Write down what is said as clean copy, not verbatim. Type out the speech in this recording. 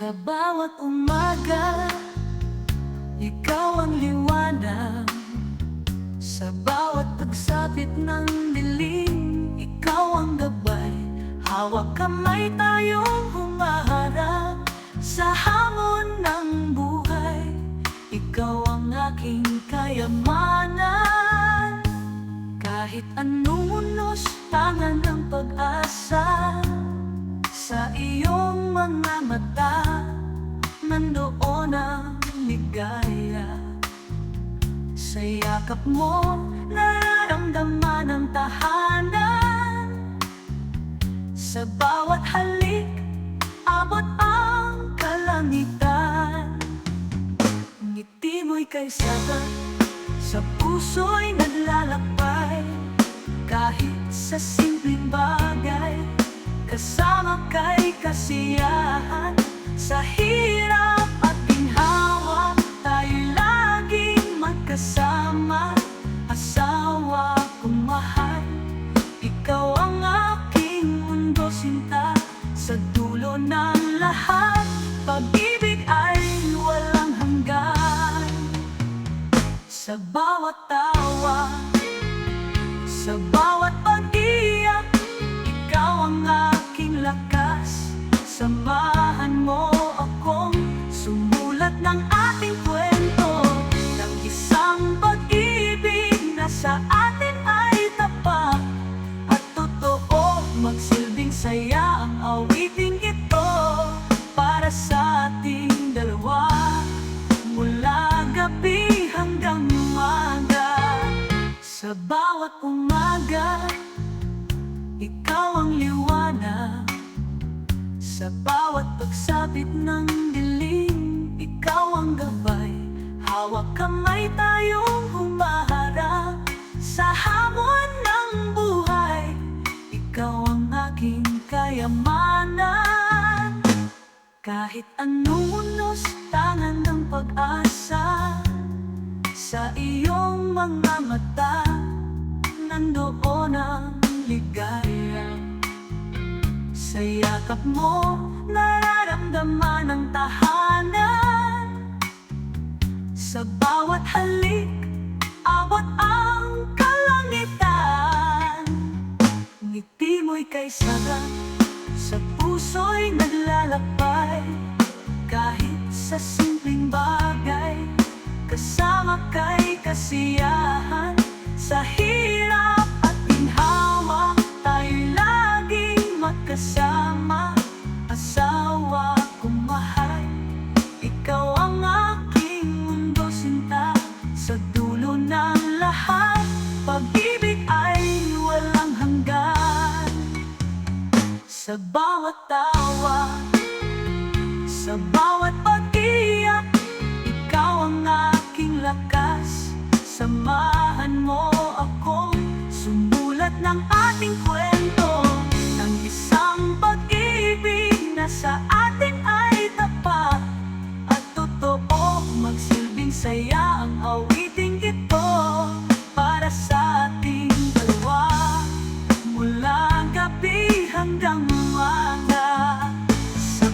Sa bawat umaga, ikaw ang liwanag. Sa bawat pagsapit ng dilim, ikaw ang gabay. Hawak kamay tayong humaharap sa hamon ng buhay. Ikaw ang aking kayamanan. Kahit anong unos, tangan ng pag-asa. Sa iyong mga mata, nandoon ang ligaya. Sa yakap mo, nararamdaman ang tahanan. Sa bawat halik, abot ang kalangitan. Ngiti mo'y kay sabat, sa puso'y naglalakbay. Kahit sa simpleng bagay, kasama kay kasiyahan. Sa hirap at ginhawa, tayo'y laging magkasama. Asawa kong mahal, ikaw ang aking mundo sinta. Sa dulo ng lahat, pag-ibig ay walang hanggan. Sa bawat tawa, sa bawat pag-iyak, ikaw ang aking lakas. Samahan mo akong sumulat ng ating kwento, ng isang pag-ibig na sa atin ay tapat at totoo. Magsilbing saya ang awiting ito para sa ating dalawa, mula gabi hanggang umaga. Sa bawat umaga, ikaw ang liwanag. Sa bawat pagsapit ng dilim, ikaw ang gabay. Hawak kamay tayong humaharap sa hamon ng buhay. Ikaw ang aking kayamanan. Kahit anong unos, tangan ng pag-asa. Sa iyong mga mata, nandoon ang ligaya. Sa yakap mo, nararamdaman ang tahanan. Sa bawat halik, abot ang kalangitan. Ngiti mo'y kay sagat, sa puso'y naglalakbay. Kahit sa simpleng bagay, kasama kay kasiyahan. Sa hirap at ginhawa, tayo'y laging magkasama. Asawa kong mahal, ikaw ang aking mundo sinta. Sa dulo ng lahat, pag-ibig ay walang hanggan. Sa bawat tawa, sa bawat